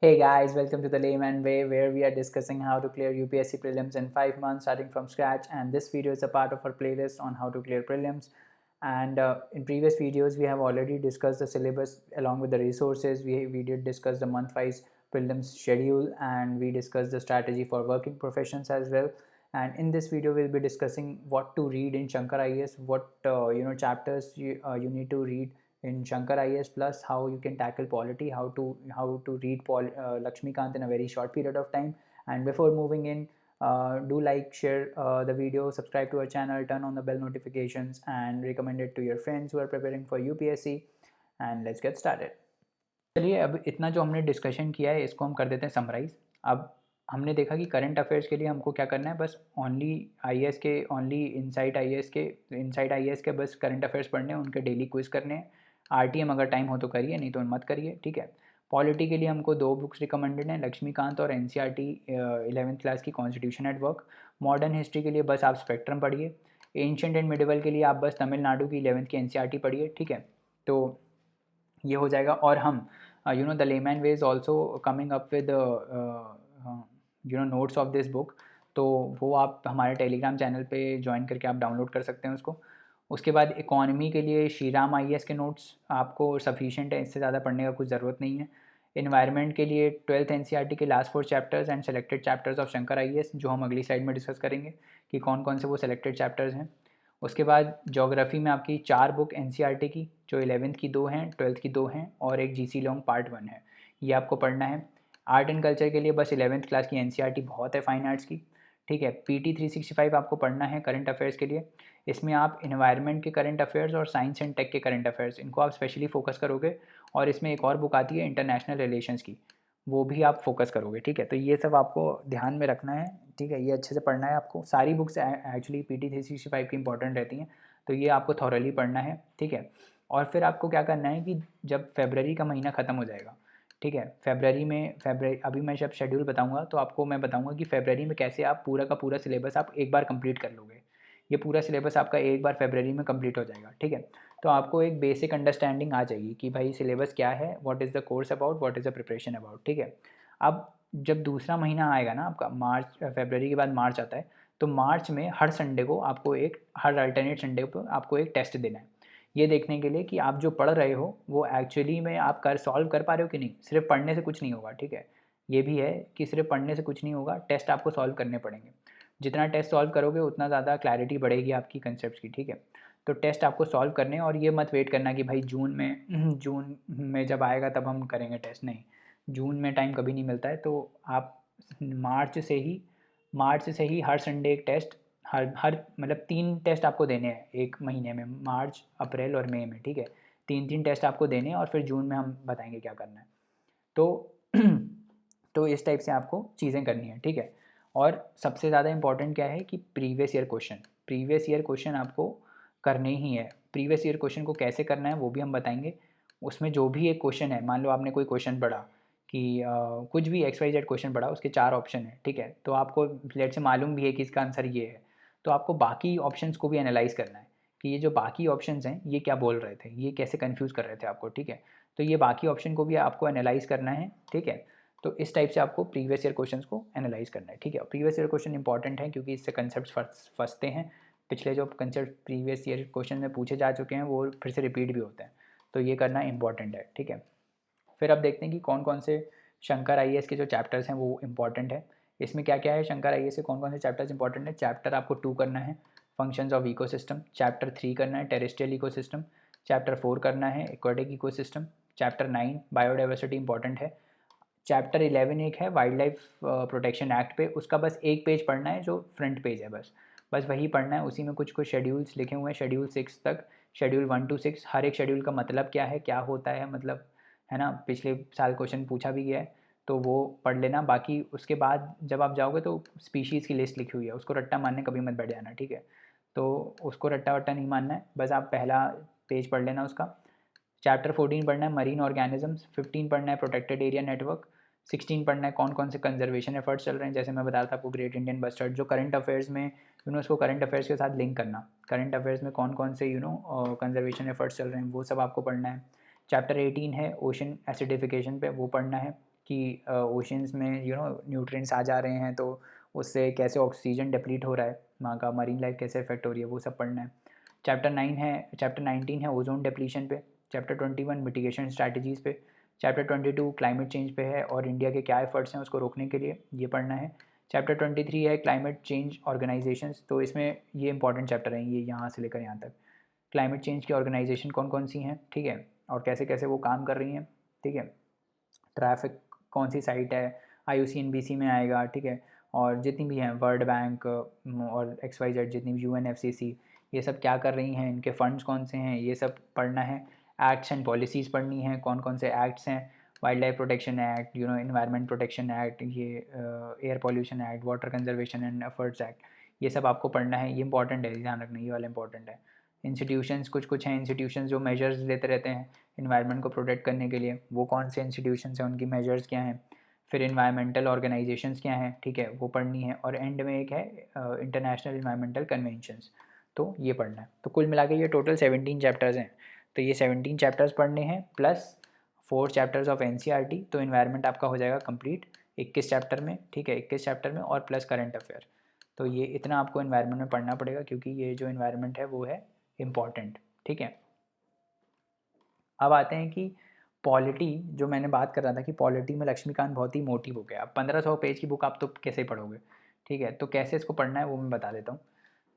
Hey guys, welcome to the Layman Way, where we are discussing how to clear UPSC prelims in 5 months starting from scratch. And this video is a part of our playlist on how to clear prelims. And in previous videos, we have already discussed the syllabus along with the resources. We did discuss the month-wise prelims schedule, and we discussed the strategy for working professions as well. And in this video, we'll be discussing what to read in Shankar IAS, what chapters you need to read in Shankar IAS, plus how you can tackle polity, how to read Lakshmikant in a very short period of time. And before moving in, do like, share the video, subscribe to our channel, turn on the bell notifications, and recommend it to your friends who are preparing for UPSC. And let's get started. चलिए, अब इतना जो हमने discussion किया है इसको हम कर देते हैं समराइज़। अब हमने देखा कि करंट अफेयर्स के लिए हमको क्या करना है, बस ओनली इनसाइड आईएएस के बस करंट अफेयर्स पढ़ने हैं, उनके डेली क्विज करने हैं। आरटीएम अगर टाइम हो तो करिए, नहीं तो मत करिए, ठीक है। पॉलिटी के लिए हमको 2 बुक्स रिकमेंडेड हैं, लक्ष्मीकांत और एनसीईआरटी 11th क्लास की constitution at work. Modern history के लिए बस आप स्पेक्ट्रम पढ़िए। एंशिएंट एंड मिडिवल के लिए आप बस तमिलनाडु की 11th की एनसीईआरटी पढ़िए, ठीक है। तो ये हो जाएगा। और हम the layman way is also coming up with notes of this book, तो वो आप हमारे टेलीग्राम चैनल पे ज्वाइन करके आप डाउनलोड कर सकते हैं उसको। उसके बाद इकॉनमी के लिए श्रीराम आईएएस के नोट्स आपको सफिशिएंट है, इससे ज़्यादा पढ़ने का कुछ ज़रूरत नहीं है। इन्वायरमेंट के लिए 12th एनसीईआरटी के last 4 chapters and selected chapters of Shankar IAS, जो हम अगली स्लाइड में डिस्कस करेंगे कि कौन कौन से वो सेलेक्टेड चैप्टर्स हैं। उसके बाद ज्योग्राफी में आपकी 4 बुक एनसीईआरटी की, जो 11th की 2 हैं, 12th की 2 हैं और एक जीसी लॉन्ग पार्ट 1 है, ये आपको पढ़ना है। आर्ट एंड कल्चर के लिए बस 11th क्लास की एनसीईआरटी बहुत है फाइन आर्ट्स की, ठीक है। पीटी 365 आपको पढ़ना है करंट अफेयर्स के लिए। इसमें आप इन्वायरमेंट के करंट अफेयर्स और साइंस एंड टेक के करंट अफेयर्स, इनको आप स्पेशली फोकस करोगे। और इसमें एक और बुक आती है इंटरनेशनल रिलेशंस की, वो भी आप फोकस करोगे, ठीक है। तो ये सब आपको ध्यान में रखना है, ठीक है। ये अच्छे से पढ़ना है आपको। सारी बुक्स एक्चुअली पीटी 365 की इंपॉर्टेंट रहती हैं, तो ये आपको थॉरली पढ़ना है, ठीक है। और फिर आपको क्या करना है कि जब फरवरी का महीना ख़त्म हो जाएगा, ठीक है, फरवरी अभी मैं जब शेड्यूल बताऊंगा तो आपको मैं बताऊंगा कि फरवरी में कैसे आप पूरा का पूरा सिलेबस आप एक बार कंप्लीट कर लोगे। ये पूरा सिलेबस आपका एक बार फरवरी में कंप्लीट हो जाएगा, ठीक है। तो आपको एक बेसिक अंडरस्टैंडिंग आ जाएगी कि भाई सिलेबस क्या है, what is the course about, what is the preparation about, ठीक है। अब जब दूसरा महीना आएगा ना आपका, फरवरी के बाद मार्च आता है, तो मार्च में हर अल्टरनेट संडे को आपको एक टेस्ट देना है, ये देखने के लिए कि आप जो पढ़ रहे हो वो एक्चुअली में आप सॉल्व कर पा रहे हो कि नहीं। सिर्फ पढ़ने से कुछ नहीं होगा, ठीक है। ये भी है कि सिर्फ पढ़ने से कुछ नहीं होगा, टेस्ट आपको सॉल्व करने पड़ेंगे। जितना टेस्ट सॉल्व करोगे उतना ज़्यादा क्लैरिटी बढ़ेगी आपकी कंसेप्ट की, ठीक है। तो टेस्ट आपको सॉल्व करने, और ये मत वेट करना कि भाई जून में जब आएगा तब हम करेंगे टेस्ट, नहीं। जून में टाइम कभी नहीं मिलता है, तो आप मार्च से ही हर संडे एक टेस्ट, हर हर मतलब 3 टेस्ट आपको देने हैं एक महीने में, मार्च, अप्रैल और मई में, ठीक है। 3-3 टेस्ट आपको देने हैं और फिर जून में हम बताएंगे क्या करना है। तो तो इस टाइप से आपको चीज़ें करनी है, ठीक है। और सबसे ज़्यादा इंपॉर्टेंट क्या है कि प्रीवियस ईयर क्वेश्चन आपको करने ही है। प्रीवियस ईयर क्वेश्चन को कैसे करना है वो भी हम बताएंगे। उसमें जो भी एक क्वेश्चन है, मान लो आपने कोई क्वेश्चन पढ़ा कि कुछ भी XYZ क्वेश्चन पढ़ा, उसके 4 ऑप्शन है, ठीक है। तो आपको लेट से मालूम भी है कि इसका आंसर ये है, तो आपको बाकी ऑप्शंस को भी एनालाइज करना है कि ये जो बाकी ऑप्शंस हैं ये क्या बोल रहे थे, ये कैसे कंफ्यूज कर रहे थे आपको, ठीक है। तो ये बाकी ऑप्शन को भी आपको एनालाइज करना है, ठीक है। तो इस टाइप से आपको प्रीवियस ईयर क्वेश्चंस को एनालाइज करना है, ठीक है। प्रीवियस ईयर क्वेश्चन इंपॉर्टेंट है क्योंकि इससे कंसेप्ट फंसते हैं। पिछले जो कंसेप्ट प्रीवियस ईयर क्वेश्चन में पूछे जा चुके हैं वो फिर से रिपीट भी होते हैं, तो ये करना इंपॉर्टेंट है, ठीक है। फिर अब देखते हैं कि कौन कौन से शंकर आईएएस के जो चैप्टर्स हैं वो इंपॉर्टेंट है। इसमें क्या क्या है, शंकर आईएएस के कौन कौन से चैप्टर्स इंपॉर्टेंट है। चैप्टर आपको 2 करना है, फंक्शंस ऑफ इकोसिस्टम। चैप्टर 3 करना है, टेरेस्ट्रियल इकोसिस्टम। चैप्टर 4 करना है, aquatic ecosystem. Chapter 9 biodiversity important है। चैप्टर 11 एक है वाइल्ड लाइफ प्रोटेक्शन एक्ट पे, उसका बस एक पेज पढ़ना है, जो फ्रंट पेज है, बस वही पढ़ना है। उसी में कुछ कुछ शेड्यूल्स लिखे हुए हैं, शेड्यूल 6 तक, शेड्यूल 1 to 6। हर एक शेड्यूल का मतलब क्या है, क्या होता है, मतलब, है ना, पिछले साल क्वेश्चन पूछा भी गया है, तो वो पढ़ लेना। बाकी उसके बाद जब आप जाओगे तो स्पीशीज़ की लिस्ट लिखी हुई है, उसको रट्टा मारने कभी मत बैठ जाना, ठीक है। तो उसको रट्टा वट्टा नहीं मानना है, बस आप पहला पेज पढ़ लेना उसका। चैप्टर 14 पढ़ना है मरीन ऑर्गेनिजम्स। 15 पढ़ना है प्रोटेक्टेड एरिया नेटवर्क। 16 पढ़ना है कौन कौन से कंजर्वेशन एफर्ट्स चल रहे हैं, जैसे मैं बता रहा था आपको ग्रेट इंडियन बस्टर्ड, जो करंट अफेयर्स में उसको करंट अफेयर्स के साथ लिंक करना। करंट अफेयर्स में कौन कौन से कंजर्वेशन एफर्ट्स चल रहे हैं वो सब आपको पढ़ना है। चैप्टर 18 है ओशन एसिडिफिकेशन पे, वो पढ़ना है। कि ओशंस में न्यूट्रिएंट्स आ जा रहे हैं तो उससे कैसे ऑक्सीजन डिप्लीट हो रहा है, वहाँ का मरीन लाइफ कैसे इफेक्ट हो रही है, वो सब पढ़ना है। चैप्टर 19 है ओजोन डिप्लीशन पे। चैप्टर 21 मिटिगेशन स्ट्रैटेजीज़ पे। चैप्टर 22 क्लाइमेट चेंज पे है और इंडिया के क्या एफर्ट्स हैं उसको रोकने के लिए, ये पढ़ना है। चैप्टर 23 है क्लाइमेट चेंज ऑर्गेनाइजेशंस, तो इसमें ये इंपॉर्टेंट चैप्टर हैं, ये यहाँ से लेकर यहाँ तक। क्लाइमेट चेंज की ऑर्गेनाइजेशन कौन कौन सी हैं, ठीक है, और कैसे कैसे वो काम कर रही हैं, ठीक है। ट्रैफिक कौन सी साइट है, IUCN-BC में आएगा, ठीक है। और जितनी भी हैं वर्ल्ड बैंक और XYZ जितनी भी UNFCCC, ये सब क्या कर रही हैं, इनके फंड्स कौन से हैं, ये सब पढ़ना है। एक्ट्स एंड पॉलिसीज़ पढ़नी है, कौन कौन से एक्ट्स हैं, wildlife protection act, environment protection act, ये air pollution act, water conservation and efforts act, ये सब आपको पढ़ना है। ये इंपॉर्टेंट है, ध्यान रखना, ये वाला इंपॉर्टेंट है। इंस्टीट्यूशंस कुछ कुछ हैं, इंस्टीट्यूशंस जो मेजर्स लेते रहते हैं इन्वायरमेंट को प्रोटेक्ट करने के लिए, वो कौन से इंस्टीट्यूशंस हैं, उनकी मेजर्स क्या हैं। फिर इन्वायरमेंटल ऑर्गेनाइजेशंस क्या हैं, ठीक है, वो पढ़नी है। और एंड में एक है इंटरनेशनल इन्वायरमेंटल कन्वेंशंस, तो ये पढ़ना है। तो कुल मिला के ये टोटल 17 चैप्टर्स हैं। तो ये 17 चैप्टर्स पढ़ने हैं प्लस 4 चैप्टर्स ऑफ NCERT, तो इन्वायरमेंट आपका हो जाएगा कंप्लीट 21 चैप्टर में, ठीक है, 21 चैप्टर में और प्लस करंट अफेयर। तो ये इतना आपको इन्वायरमेंट में पढ़ना पड़ेगा क्योंकि ये जो इन्वायरमेंट है वो है इम्पॉर्टेंट, ठीक है। अब आते हैं कि पॉलिटी, जो मैंने बात कर रहा था कि पॉलिटी में लक्ष्मीकांत बहुत ही मोटी बुक है। अब 1500 पेज की बुक आप तो कैसे ही पढ़ोगे, ठीक है। तो कैसे इसको पढ़ना है वो मैं बता देता हूँ।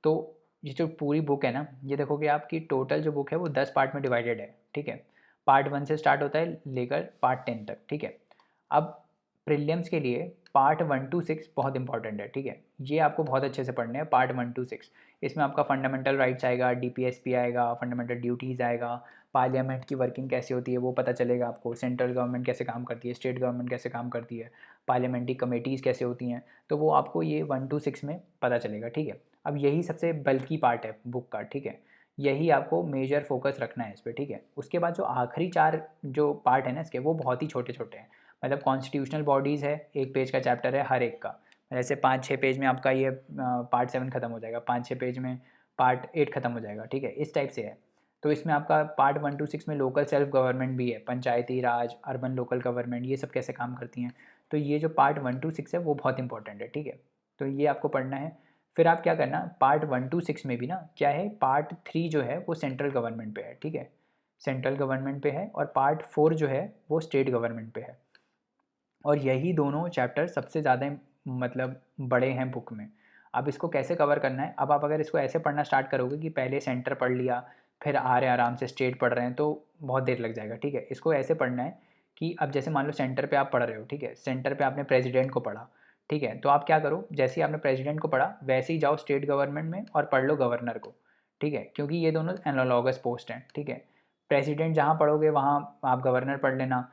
तो ये जो पूरी बुक है ना, ये देखोगे आपकी टोटल जो बुक है वो 10 पार्ट में डिवाइडेड है, ठीक है। पार्ट 1 से स्टार्ट होता है लेकर पार्ट 10 तक, ठीक है। अब प्रीलिम्स के लिए पार्ट 1 to 6 बहुत इंपॉर्टेंट है, ठीक है। ये आपको बहुत अच्छे से पढ़ने हैं पार्ट 1 to 6। इसमें आपका फंडामेंटल राइट्स आएगा, DPSP आएगा, फंडामेंटल ड्यूटीज़ आएगा, पार्लियामेंट की वर्किंग कैसे होती है वो पता चलेगा आपको, सेंट्रल गवर्नमेंट कैसे काम करती है, स्टेट गवर्नमेंट कैसे काम करती है, पार्लियामेंट्री कमेटीज़ कैसे होती हैं, तो वो आपको ये 1 to 6 में पता चलेगा, ठीक है। अब यही सबसे बल्कि पार्ट है बुक का, ठीक है। यही आपको मेजर फोकस रखना है इस पर, ठीक है। उसके बाद जो आखिरी 4 जो पार्ट है ना इसके, वो बहुत ही छोटे छोटे हैं। मतलब कॉन्स्टिट्यूशनल बॉडीज़ है, 1 पेज का चैप्टर है हर एक का। जैसे 5-6 पेज में आपका ये पार्ट 7 खत्म हो जाएगा, 5-6 पेज में पार्ट 8 खत्म हो जाएगा, ठीक है, इस टाइप से है। तो इसमें आपका पार्ट 1 to 6 में लोकल सेल्फ गवर्नमेंट भी है, पंचायती राज, अर्बन लोकल गवर्नमेंट, ये सब कैसे काम करती हैं। तो ये जो पार्ट 1 to 6 है वो बहुत इंपॉर्टेंट है, ठीक है। तो ये आपको पढ़ना है। फिर आप क्या करना, पार्ट 1 to 6 में भी ना क्या है, पार्ट 3 जो है वो सेंट्रल गवर्नमेंट पे है, ठीक है, सेंट्रल गवर्नमेंट पे है। और पार्ट 4 जो है वो स्टेट गवर्नमेंट पे है। और यही दोनों चैप्टर सबसे ज़्यादा मतलब बड़े हैं बुक में। अब इसको कैसे कवर करना है, अब आप अगर इसको ऐसे पढ़ना स्टार्ट करोगे कि पहले सेंटर पढ़ लिया फिर आ रहे आराम से स्टेट पढ़ रहे हैं, तो बहुत देर लग जाएगा, ठीक है। इसको ऐसे पढ़ना है कि अब जैसे मान लो सेंटर पे आप पढ़ रहे हो, ठीक है, सेंटर पे आपने प्रेसिडेंट को पढ़ा, ठीक है, तो आप क्या करो, जैसे ही आपने प्रेसिडेंट को पढ़ा वैसे ही जाओ स्टेट गवर्नमेंट में और पढ़ लो गवर्नर को, ठीक है, क्योंकि ये दोनों एनालॉगस पोस्ट हैं, ठीक है। प्रेसिडेंट जहाँ पढ़ोगे वहाँ आप गवर्नर पढ़ लेना,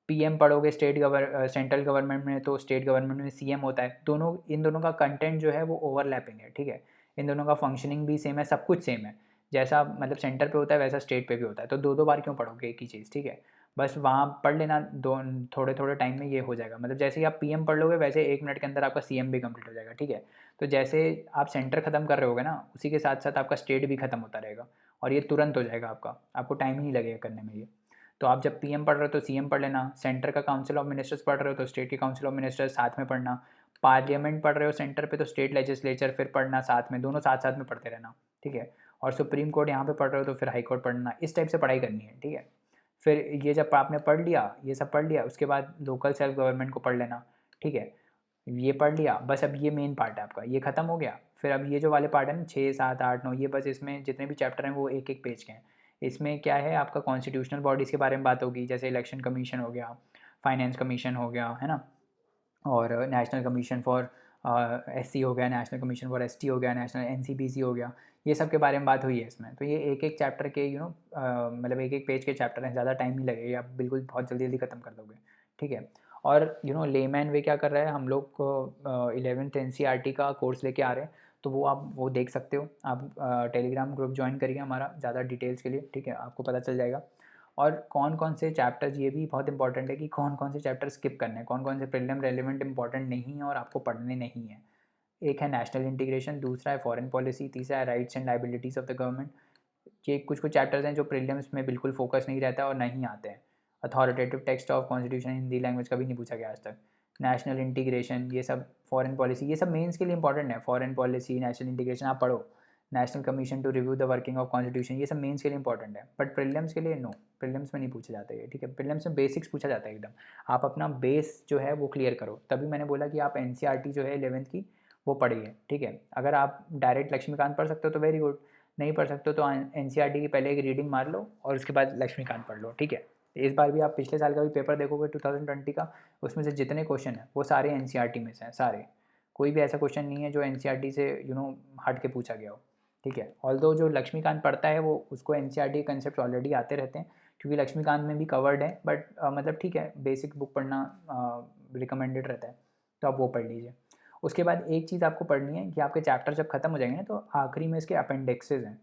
PM पढ़ोगे सेंट्रल गवर्नमेंट में तो स्टेट गवर्नमेंट में CM होता है। दोनों, इन दोनों का कंटेंट जो है वो ओवरलैपिंग है, ठीक है। इन दोनों का फंक्शनिंग भी सेम है, सब कुछ सेम है। जैसा मतलब सेंटर पे होता है वैसा स्टेट पे भी होता है, तो दो दो बार क्यों पढ़ोगे एक ही चीज़, ठीक है। बस वहाँ पढ़ लेना, दो थोड़े थोड़े टाइम में ये हो जाएगा। मतलब जैसे ही आप PM पढ़ लोगे वैसे 1 मिनट के अंदर आपका CM भी कंप्लीट हो जाएगा, ठीक है। तो जैसे आप सेंटर खत्म कर रहे होगे ना, उसी के साथ साथ आपका स्टेट भी खत्म होता रहेगा और ये तुरंत हो जाएगा आपका, आपको टाइम ही नहीं लगेगा करने में ये। तो आप जब PM पढ़ रहे हो तो CM पढ़ लेना, सेंटर का काउंसिल ऑफ मिनिस्टर्स पढ़ रहे हो तो स्टेट के काउंसिल ऑफ मिनिस्टर्स साथ में पढ़ना, पार्लियामेंट पढ़ रहे हो सेंटर पे तो स्टेट लेजिस्लेचर फिर पढ़ना साथ में, दोनों साथ साथ में पढ़ते रहना, ठीक है। और सुप्रीम कोर्ट यहाँ पे पढ़ रहे हो तो फिर हाई कोर्ट पढ़ना, इस टाइप से पढ़ाई करनी है, ठीक है। फिर ये जब आपने पढ़ लिया, ये सब पढ़ लिया, उसके बाद लोकल सेल्फ गवर्नमेंट को पढ़ लेना, ठीक है। ये पढ़ लिया, बस अब ये मेन पार्ट है आपका, ये खत्म हो गया। फिर अब ये जो वाले पार्ट है ना 6, 7, 8, 9, ये बस इसमें जितने भी चैप्टर हैं वो एक एक पेज के हैं। इसमें क्या है, आपका कॉन्स्टिट्यूशनल बॉडीज़ के बारे में बात होगी, जैसे इलेक्शन कमीशन हो गया, फाइनेंस कमीशन हो गया, है ना, और नेशनल कमीशन फॉर SC हो गया, नेशनल कमीशन फॉर ST हो गया, नेशनल NCPC हो गया, ये सब के बारे में बात हुई है इसमें। तो ये एक एक चैप्टर के मतलब एक एक पेज के चैप्टर हैं, ज़्यादा टाइम नहीं लगेगा, आप बिल्कुल बहुत जल्दी जल्दी ख़त्म कर दोगे, ठीक है। और लेमैन वे क्या कर रहा है, हम लोग को 11th NCERT का कोर्स लेके आ रहे हैं, तो वो आप वो देख सकते हो, आप टेलीग्राम ग्रुप ज्वाइन करिए हमारा ज़्यादा डिटेल्स के लिए, ठीक है, आपको पता चल जाएगा। और कौन कौन से चैप्टर्स, ये भी बहुत इंपॉर्टेंट है कि कौन कौन से चैप्टर स्किप करने हैं, कौन कौन से प्रीलिम रेलिवेंट इंपॉर्टेंट नहीं है और आपको पढ़ने नहीं है। एक है नेशनल इंटीग्रेशन, दूसरा है फॉरेन पॉलिसी, तीसरा है rights and liabilities of the government. ये कुछ कुछ चैप्टर्स हैं जो प्रीलिम्स में बिल्कुल फोकस नहीं रहता और नहीं आते हैं। Authoritative text of constitution Hindi language कभी नहीं पूछा गया आज तक। नेशनल इंटीग्रेशन, ये सब फॉरेन पॉलिसी, ये सब मेंस के लिए इंपॉर्टेंट है। फॉरेन पॉलिसी, नेशनल इंटीग्रेशन आप पढ़ो। National commission to review the working of constitution, ये सब मेंस के लिए इंपॉर्टेंट है, बट प्रीलिम्स के लिए नो, प्रीलिम्स में नहीं पूछा जाता है, ठीक है। प्रीलिम्स में बेसिक्स पूछा जाता है एकदम। आप अपना बेस जो है वो क्लियर करो, तभी मैंने बोला कि आप एन जो है 11th की वो पढ़िए, ठीक है। अगर आप डायरेक्ट लक्ष्मीकांत पढ़ सकते हो तो वेरी गुड, नहीं पढ़ सकते हो तो एन की पहले एक रीडिंग मार लो और उसके बाद लक्ष्मीकांत पढ़ लो, ठीक है। इस बार भी आप पिछले साल का भी पेपर देखोगे 2020 का, उसमें से जितने क्वेश्चन हैं वो सारे एन में से हैं, सारे। कोई भी ऐसा क्वेश्चन नहीं है जो एन से हट के पूछा गया हो, ठीक है। ऑल्दो जो लक्ष्मीकांत पढ़ता है वो उसको एन के कंसेप्ट ऑलरेडी आते रहते हैं, क्योंकि लक्ष्मीकांत में भी कवर्ड है, बट मतलब ठीक है, बेसिक बुक पढ़ना रिकमेंडेड रहता है, तो आप वो पढ़ लीजिए। उसके बाद एक चीज़ आपको पढ़नी है कि आपके चैप्टर जब खत्म हो जाएंगे ना, तो आखिरी में इसके अपेंडिक्सेस हैं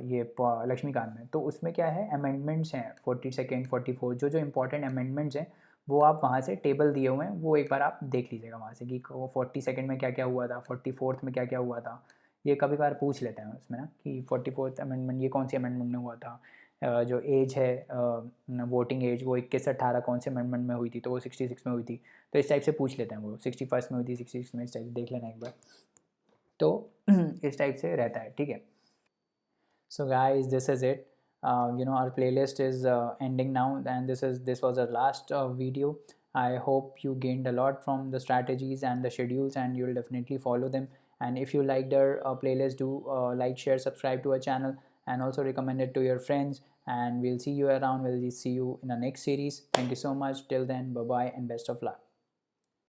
ये लक्ष्मीकांत में, तो उसमें क्या है, अमेंडमेंट्स हैं 42, 44, जो जो इंपॉर्टेंट अमेंडमेंट्स हैं वो आप वहाँ से टेबल दिए हुए हैं, वो एक बार आप देख लीजिएगा वहाँ से कि 42 में क्या क्या हुआ था, 44 में क्या क्या हुआ था। ये कभी बार पूछ लेते हैं उसमें ना कि 44 अमेंडमेंट ये कौन सी अमेंडमेंट में हुआ था। जो एज है वोटिंग एज, वो 21 से 18 कौन से अमेंडमेंट में हुई थी, तो वो 66 में हुई थी। तो इस टाइप से पूछ लेते हैं, वो 61 में हुई थी, 66 में, इस टाइप से देख लेना एक बार। तो इस टाइप से रहता है, ठीक है। So guys, this is it. Our playlist is ending now, and this was our last video. I hope you gained a lot from the strategies and the schedules, and you'll definitely follow them. And if you liked our playlist, do like, share, subscribe to our channel, and also recommend it to your friends. And we'll see you around. We'll see you in the next series. Thank you so much. Till then, bye bye, and best of luck.